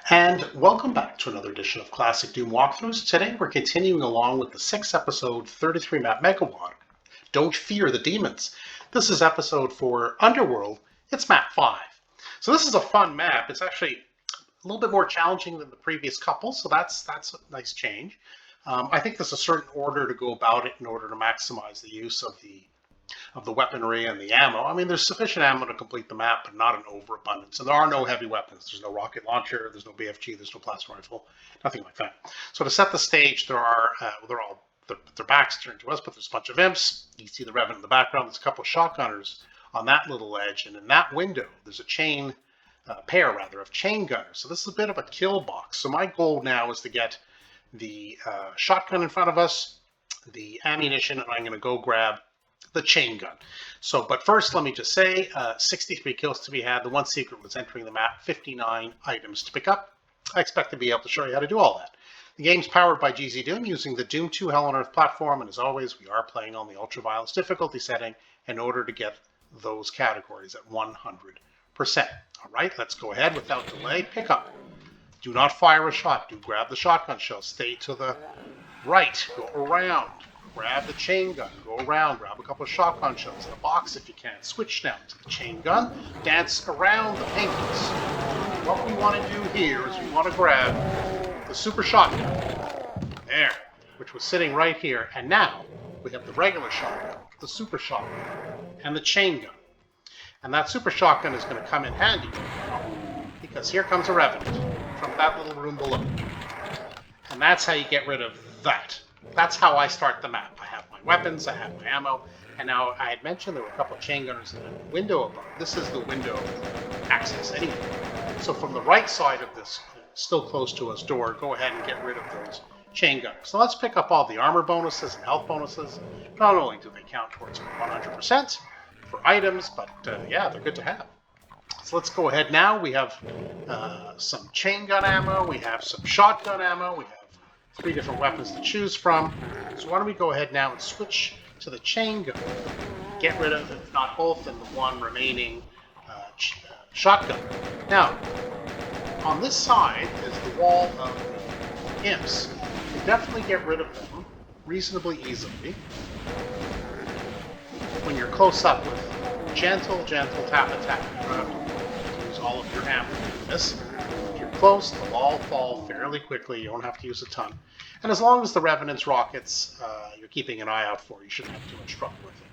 And welcome back to another edition of Classic Doom Walkthroughs. Today we're continuing along with the 6th episode, 33 map Megawatt. Don't fear the demons. This is episode for Underworld. It's map 5. So this is a fun map. It's actually a little bit more challenging than the previous couple, so that's a nice change. I think there's a certain order to go about it in order to maximize the use of the weaponry and the ammo. I mean, there's sufficient ammo to complete the map, but not an overabundance. And there are no heavy weapons. There's no rocket launcher, there's no BFG, there's no plasma rifle, nothing like that. So to set the stage, their backs turned to us, but there's a bunch of imps. You see the Revenant in the background. There's a couple of shotgunners on that little edge, and in that window, there's a pair of chain gunners. So this is a bit of a kill box. So my goal now is to get the shotgun in front of us, the ammunition, and I'm going to go grab the chain gun. So, but first, let me just say, 63 kills to be had. The one secret was entering the map, 59 items to pick up. I expect to be able to show you how to do all that. The game's powered by GZDoom using the Doom 2 Hell on Earth platform, and as always, we are playing on the ultra-violence difficulty setting in order to get those categories at 100%. All right, let's go ahead without delay. Pick up. Do not fire a shot. Do grab the shotgun shell. Stay to the right. Go around. Grab the chain gun, go around, grab a couple of shotgun shells in a box if you can. Switch now to the chain gun, dance around the pinkies. What we want to do here is we want to grab the super shotgun, there, which was sitting right here. And now we have the regular shotgun, the super shotgun, and the chain gun. And that super shotgun is going to come in handy because here comes a Revenant from that little room below. And that's how you get rid of that. That's how I start the map. I have my weapons, I have my ammo, and now I had mentioned there were a couple of chain gunners in the window above. This is the window access anyway. So from the right side of this, still close to us door, go ahead and get rid of those chain gunners. So let's pick up all the armor bonuses and health bonuses. Not only do they count towards 100% for items, but yeah, they're good to have. So let's go ahead now. We have some chain gun ammo, we have some shotgun ammo, we have 3 different weapons to choose from. So why don't we go ahead now and switch to the chain gun. Get rid of, if not both, and the one remaining shotgun. Now, on this side is the wall of the imps. You can definitely get rid of them reasonably easily when you're close up with gentle tap attack. You don't have to use all of your ammo to do this. Close, they'll all fall fairly quickly. You don't have to use a ton. And as long as the Revenant's rockets you're keeping an eye out for, you shouldn't have too much trouble with it.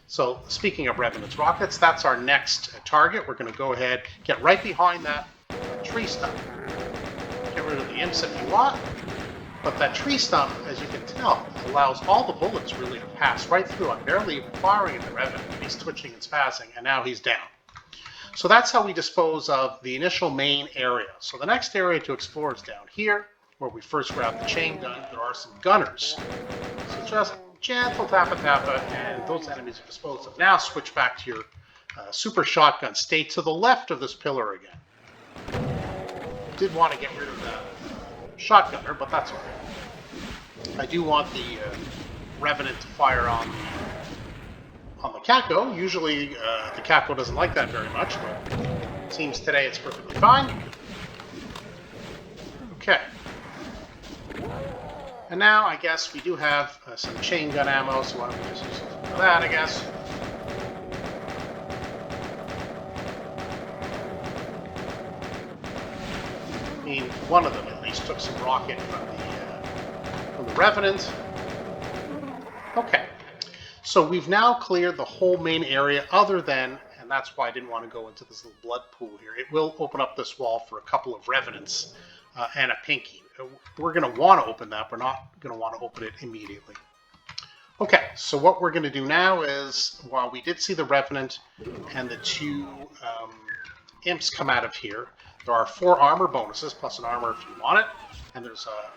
So speaking of Revenant's rockets, that's our next target. We're going to go ahead, get right behind that tree stump. Get rid of the imps if you want. But that tree stump, as you can tell, allows all the bullets really to pass right through. I'm barely even firing at the Revenant. He's twitching and spazzing, and now he's down. So that's how we dispose of the initial main area. So the next area to explore is down here, where we first grab the chain gun. There are some gunners. So just gentle tappa, and those enemies are disposed of. Now switch back to your super shotgun. Stay to the left of this pillar again. Did want to get rid of that shotgunner, but that's okay. I do want the Revenant to fire on the Kako. Usually the Kako doesn't like that very much, but it seems today it's perfectly fine. Okay. And now I guess we do have some chain gun ammo, so why don't we just use some of that, I guess. I mean, one of them at least took some rocket from the Revenant. Okay. So we've now cleared the whole main area other than, and that's why I didn't want to go into this little blood pool here. It will open up this wall for a couple of Revenants and a Pinky. We're going to want to open that. We're not going to want to open it immediately. Okay, so what we're going to do now is, while we did see the Revenant and the 2 imps come out of here, there are 4 armor bonuses, plus an armor if you want it, and there's a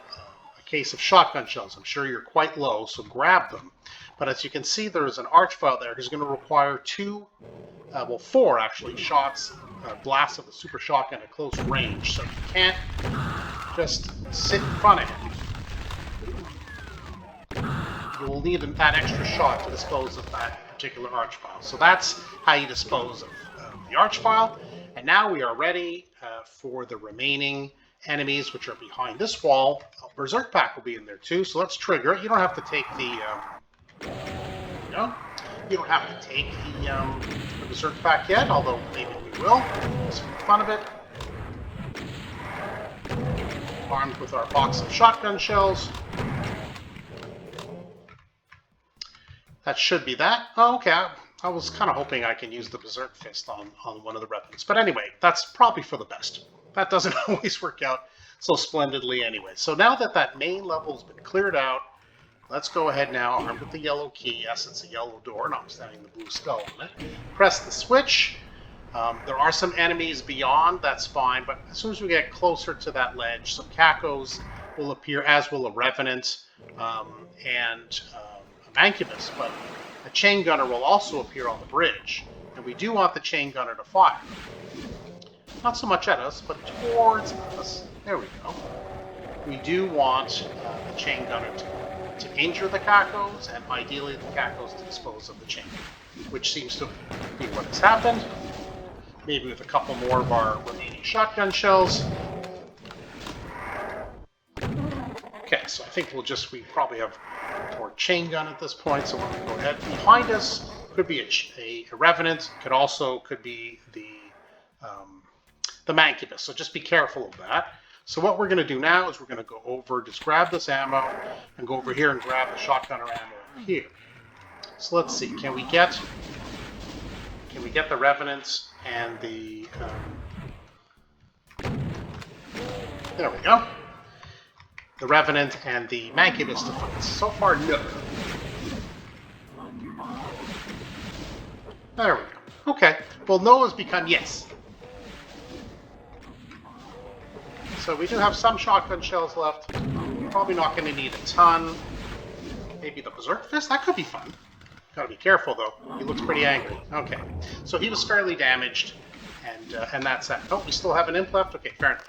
case of shotgun shells. I'm sure you're quite low, so grab them. But as you can see, there's an archvile there who's going to require 4 actually, shots, blasts of the super shotgun at close range. So you can't just sit in front of him. You will need that extra shot to dispose of that particular archvile. So that's how you dispose of the archvile. And now we are ready for the remaining enemies, which are behind this wall. Berserk Pack will be in there too, so let's trigger it. You don't have to take the, you don't have to take the Berserk Pack yet, although maybe we will, just for the fun of it. Armed with our box of shotgun shells. That should be that. Oh, okay. I was kind of hoping I can use the Berserk Fist on one of the weapons. But anyway, that's probably for the best. That doesn't always work out so splendidly anyway. So now that that main level has been cleared out, let's go ahead now, armed with the yellow key. Yes, it's a yellow door, notwithstanding the blue skull on it. Press the switch. There are some enemies beyond, that's fine, but as soon as we get closer to that ledge, some Cacos will appear, as will a Revenant and a Mancubus, but a Chain Gunner will also appear on the bridge, and we do want the Chain Gunner to fire. Not so much at us, but towards us. There we go. We do want the Chain Gunner to injure the Cacos, and ideally the Cacos to dispose of the Chain, which seems to be what has happened. Maybe with a couple more of our remaining shotgun shells. Okay, so I think we probably have more chain gun at this point, so we're going to go ahead. Behind us could be a Revenant, could be the Mancubus, so just be careful of that. So what we're going to do now is we're going to go over, just grab this ammo, and go over here and grab the shotgunner ammo here. So let's see, can we get the Revenants and the, there we go. The Revenant and the Mancubus to fight. So far, no. There we go. Okay. Well, no has become yes. So we do have some shotgun shells left. Probably not going to need a ton. Maybe the Berserk Fist? That could be fun. Gotta be careful, though. He looks pretty angry. Okay. So he was fairly damaged, and that's that. Oh, we still have an imp left? Okay, fair enough.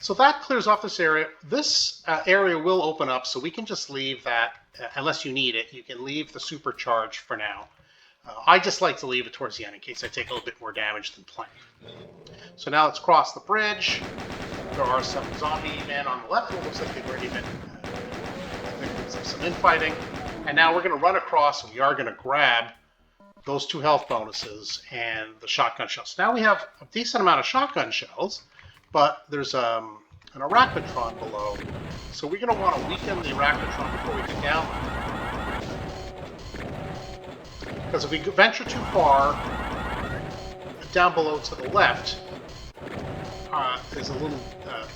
So that clears off this area. This area will open up, so we can just leave that, unless you need it, you can leave the supercharge for now. I just like to leave it towards the end in case I take a little bit more damage than planned. So now let's cross the bridge. There are some zombie men on the left. It looks like they've already been victims of some infighting. And now we're going to run across, and we are going to grab those 2 health bonuses and the shotgun shells. Now we have a decent amount of shotgun shells, but there's an Arachnotron below. So we're going to want to weaken the Arachnotron before we get down. Because if we venture too far, down below to the left, there's a little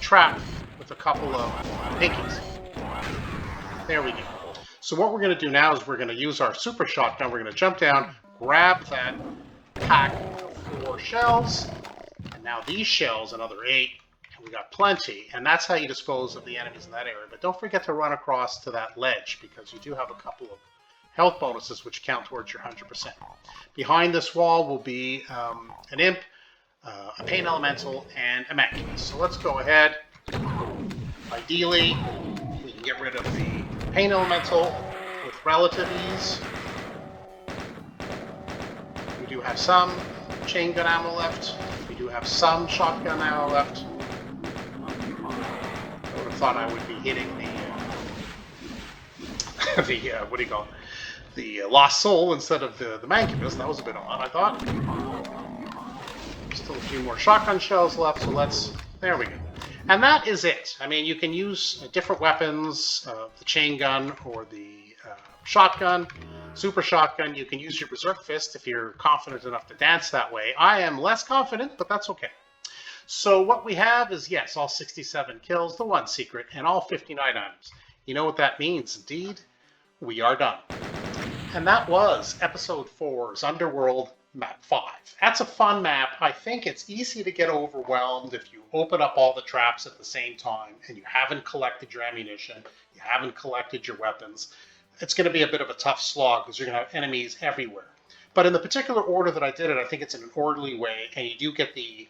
trap with a couple of pinkies. There we go. So what we're going to do now is we're going to use our super shotgun. We're going to jump down, grab that pack of 4 shells, and now these shells, another 8, and we got plenty. And that's how you dispose of the enemies in that area. But don't forget to run across to that ledge, because you do have a couple of health bonuses which count towards your 100%. Behind this wall will be an imp, a pain elemental, and a Mancubus. So let's go ahead. Ideally, we can get rid of the pain elemental with relative ease. We do have some chain gun ammo left. We do have some shotgun ammo left. I would have thought I would be hitting the what do you call it? The Lost Soul instead of the Mancubus. That was a bit odd, I thought. Still a few more shotgun shells left, so there we go. And that is it. I mean, you can use different weapons, the chain gun or the shotgun, super shotgun. You can use your Berserk Fist if you're confident enough to dance that way. I am less confident, but that's okay. So what we have is, yes, all 67 kills, the 1 secret, and all 59 items. You know what that means, indeed? We are done. And that was Episode 4's Underworld Map 5. That's a fun map. I think it's easy to get overwhelmed if you open up all the traps at the same time and you haven't collected your ammunition, you haven't collected your weapons. It's going to be a bit of a tough slog because you're going to have enemies everywhere. But in the particular order that I did it, I think it's in an orderly way, and you do get the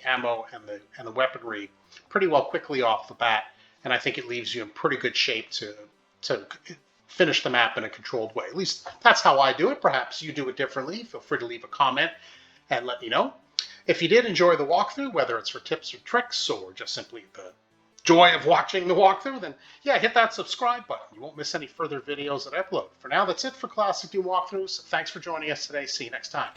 ammo and the weaponry pretty well quickly off the bat, and I think it leaves you in pretty good shape to finish the map in a controlled way. At least that's how I do it. Perhaps you do it differently. Feel free to leave a comment and let me know. If you did enjoy the walkthrough, whether it's for tips or tricks or just simply the joy of watching the walkthrough, then yeah, hit that subscribe button. You won't miss any further videos that I upload. For now, that's it for Classic Doom Walkthroughs. Thanks for joining us today. See you next time.